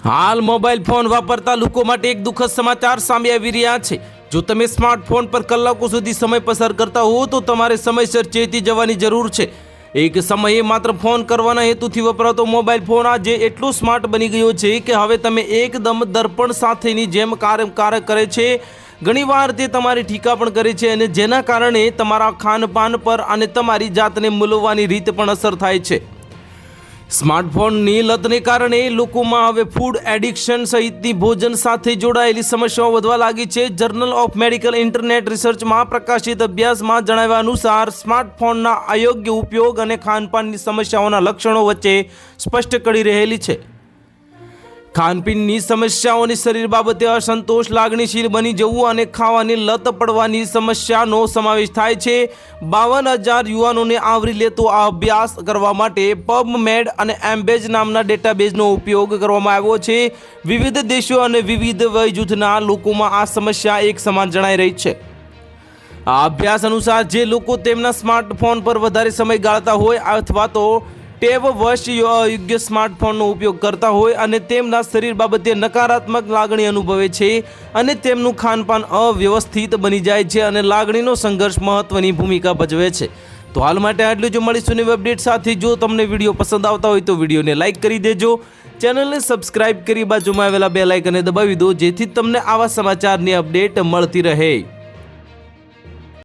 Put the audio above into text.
હાલ mobile phone વાપરતા લોકો માટે એક દુઃખદ સમાચાર સામે આવી રહ્યા છે। જો તમે સ્માર્ટફોન પર કલાકો સુધી સમય પસાર કરતા હો તો તમારે સમયસર ચેતી જવાની જરૂર છે। એક સમયે માત્ર ફોન કરવાના હેતુથી વપરાતો મોબાઈલ ફોન આજે એટલો સ્માર્ટ બની ગયો છે કે હવે તમે એકદમ દર્પણ સાથેની જેમ કાર્ય કરે છે। ઘણીવાર તે તમારી ટીકા પણ કરે છે અને જેના કારણે તમારા ખાનપાન પર અને તમારી જાતને મૂલવવાની રીત પણ અસર થાય છે। સ્માર્ટફોનની લતને કારણે લોકોમાં હવે ફૂડ એડિક્શન સહિતની ભોજન સાથે જોડાયેલી સમસ્યાઓ વધવા લાગી છે। જર્નલ ઓફ મેડિકલ ઇન્ટરનેટ રિસર્ચમાં પ્રકાશિત અભ્યાસમાં જણાવ્યા અનુસાર સ્માર્ટફોનના અયોગ્ય ઉપયોગ અને ખાનપાનની સમસ્યાઓના લક્ષણો વચ્ચે સ્પષ્ટ કડી રહેલી છે। ખાનપીનની સમસ્યાઓની શરીર બાબતે અસંતોષ, લાગણીશીલ બની જવું અને ખાવાની લત પડવાની સમસ્યાનો સમાવેશ થાય છે। 52,000 યુવાનોને આવરી લેતો આ અભ્યાસ કરવા માટે પબમેડ અને એમ્બેજ નામના ડેટાબેઝનો ઉપયોગ કરવામાં આવ્યો છે। વિવિધ દેશો અને વિવિધ વય જૂથના લોકોમાં આ સમસ્યા એક સમાન જણાઈ રહી છે। આ અભ્યાસ અનુસાર જે લોકો તેમના સ્માર્ટફોન પર વધારે સમય ગાળતા હોય અથવા તો ટેવવશ અયોગ્ય સ્માર્ટફોનનો ઉપયોગ કરતા હોય અને તેમના શરીર બાબતે નકારાત્મક લાગણી અનુભવે છે અને તેમનું ખાનપાન અવ્યવસ્થિત બની જાય છે અને લાગણીનો સંઘર્ષ મહત્વની ભૂમિકા ભજવે છે। તો હાલ માટે આટલું જ। મળીશું નવી અપડેટ સાથે। જો તમને વિડીયો પસંદ આવતા હોય તો વિડીયોને લાઇક કરી દેજો, ચેનલને સબસ્ક્રાઇબ કરી બાજુમાં આવેલા બેલ આઇકનને દબાવી દો જેથી તમને આવા સમાચારની અપડેટ મળતી રહે।